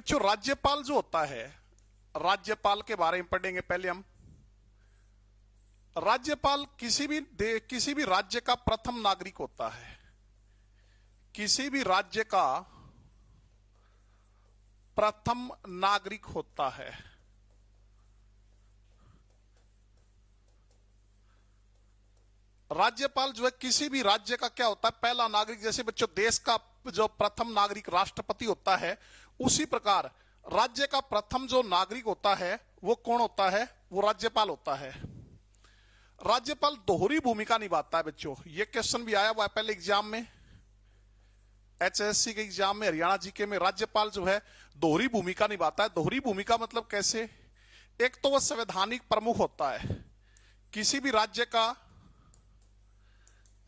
बच्चों राज्यपाल जो होता है, राज्यपाल के बारे में पढ़ेंगे पहले हम। राज्यपाल किसी भी राज्य का प्रथम नागरिक होता है। किसी भी राज्य का प्रथम नागरिक होता है। राज्यपाल जो है किसी भी राज्य का क्या होता है, पहला नागरिक। जैसे बच्चों देश का जो प्रथम नागरिक राष्ट्रपति होता है, उसी प्रकार राज्य का प्रथम जो नागरिक होता है वो कौन होता है? वो राज्यपाल होता है। राज्यपाल दोहरी भूमिका निभाता है बच्चों। ये क्वेश्चन भी आया हुआ है पहले एग्जाम में, एचएससी के एग्जाम में, हरियाणा जीके में। राज्यपाल जो है दोहरी भूमिका निभाता है। दोहरी भूमिका मतलब कैसे? एक तो वह संवैधानिक प्रमुख होता है, किसी भी राज्य का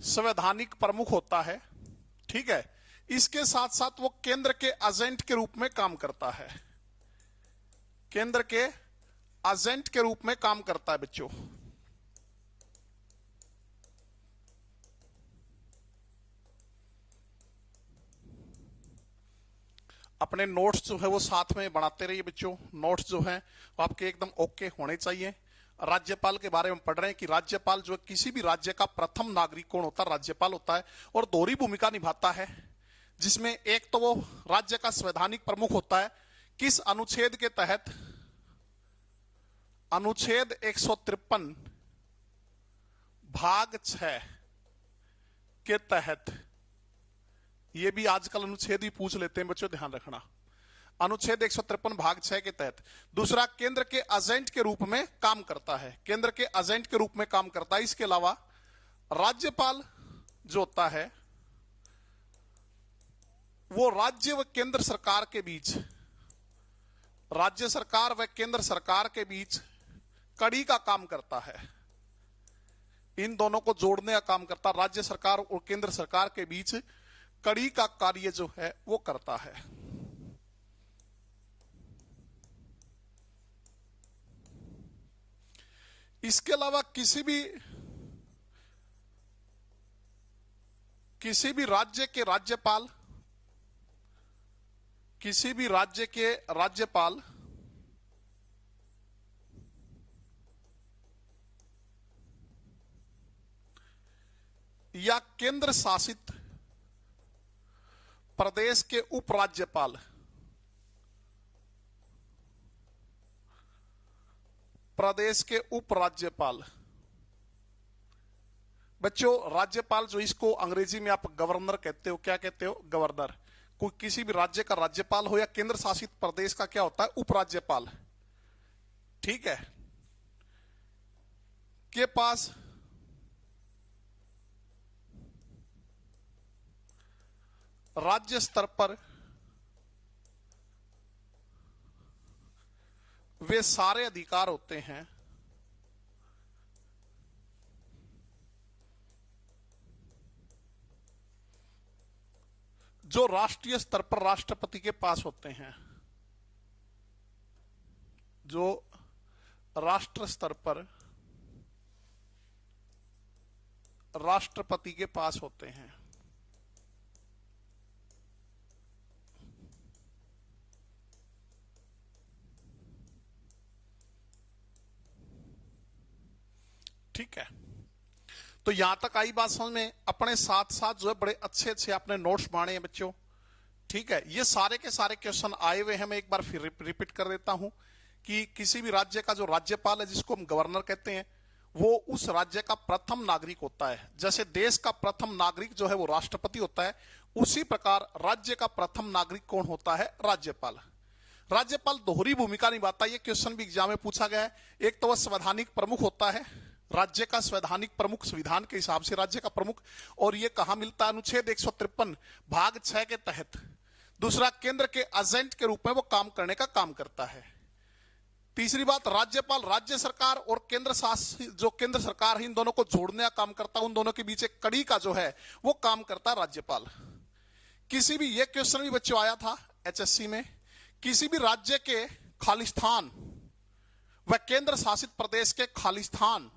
संवैधानिक प्रमुख होता है, ठीक है। इसके साथ साथ वो केंद्र के एजेंट के रूप में काम करता है। केंद्र के एजेंट के रूप में काम करता है बच्चों। अपने नोट्स जो है वो साथ में बनाते रहिए बच्चों। नोट्स जो है वो आपके एकदम ओके होने चाहिए। राज्यपाल के बारे में पढ़ रहे हैं कि राज्यपाल जो है किसी भी राज्य का प्रथम नागरिक कौन होता है? राज्यपाल होता है। और दोहरी भूमिका निभाता है, जिसमें एक तो वो राज्य का संवैधानिक प्रमुख होता है। किस अनुच्छेद के तहत? अनुच्छेद 153 भाग 6 के तहत। ये भी आजकल अनुच्छेद ही पूछ लेते हैं बच्चों, ध्यान रखना। अनुच्छेद 153 भाग 6 के तहत। दूसरा, केंद्र के एजेंट के रूप में काम करता है। केंद्र के एजेंट के रूप में काम करता है। इसके अलावा राज्यपाल जो होता है वो राज्य व केंद्र सरकार के बीच, राज्य सरकार व केंद्र सरकार के बीच कड़ी का काम करता है। इन दोनों को जोड़ने का काम करता है। राज्य सरकार और केंद्र सरकार के बीच कड़ी का कार्य जो है वो करता है। इसके अलावा किसी भी राज्य के राज्यपाल, किसी भी राज्य के राज्यपाल या केंद्र शासित प्रदेश के उपराज्यपाल, प्रदेश के उपराज्यपाल। बच्चों राज्यपाल जो, इसको अंग्रेजी में आप गवर्नर कहते हो। क्या कहते हो? गवर्नर। कोई किसी भी राज्य का राज्यपाल हो या केंद्र शासित प्रदेश का क्या होता है? उपराज्यपाल, ठीक है। के पास राज्य स्तर पर वे सारे अधिकार होते हैं जो राष्ट्रीय स्तर पर राष्ट्रपति के पास होते हैं। जो राष्ट्र स्तर पर राष्ट्रपति के पास होते हैं। ठीक है, तो यहां तक आई बात समझ में। अपने साथ साथ जो है बड़े अच्छे अच्छे अपने नोट्स बनाए हैं बच्चों, ठीक है। ये सारे के सारे क्वेश्चन आए हुए हैं। मैं एक बार फिर रिपीट कर देता हूं कि किसी भी राज्य का जो राज्यपाल है, जिसको हम गवर्नर कहते हैं, वो उस राज्य का प्रथम नागरिक होता है। जैसे देश का प्रथम नागरिक जो है वो राष्ट्रपति होता है, उसी प्रकार राज्य का प्रथम नागरिक कौन होता है? राज्यपाल। राज्यपाल दोहरी भूमिका निभाता है। ये क्वेश्चन भी एग्जाम में पूछा गया है। एक तो वह संवैधानिक प्रमुख होता है, राज्य का संवैधानिक प्रमुख, संविधान के हिसाब से राज्य का प्रमुख। और ये कहां मिलता है? अनुच्छेद 153 भाग 6 के तहत। दूसरा, केंद्र के एजेंट के रूप में वो काम करने का काम करता है। तीसरी बात, राज्यपाल राज्य सरकार और केंद्र शासित जो केंद्र सरकार है, इन दोनों को जोड़ने का काम करता है। उन दोनों के बीच एक कड़ी का जो है वो काम करता है राज्यपाल। किसी भी, ये क्वेश्चन भी बच्चों आया था एचएससी में, किसी भी राज्य के खालिस्तान व केंद्र शासित प्रदेश के खालिस्तान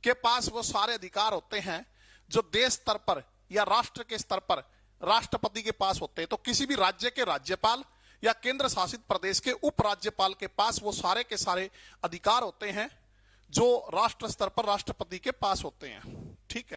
के पास वो सारे अधिकार होते हैं जो देश स्तर पर या राष्ट्र के स्तर पर राष्ट्रपति के पास होते हैं। तो किसी भी राज्य के राज्यपाल या केंद्र शासित प्रदेश के उपराज्यपाल के पास वो सारे के सारे अधिकार होते हैं जो राष्ट्र स्तर पर राष्ट्रपति के पास होते हैं। ठीक है।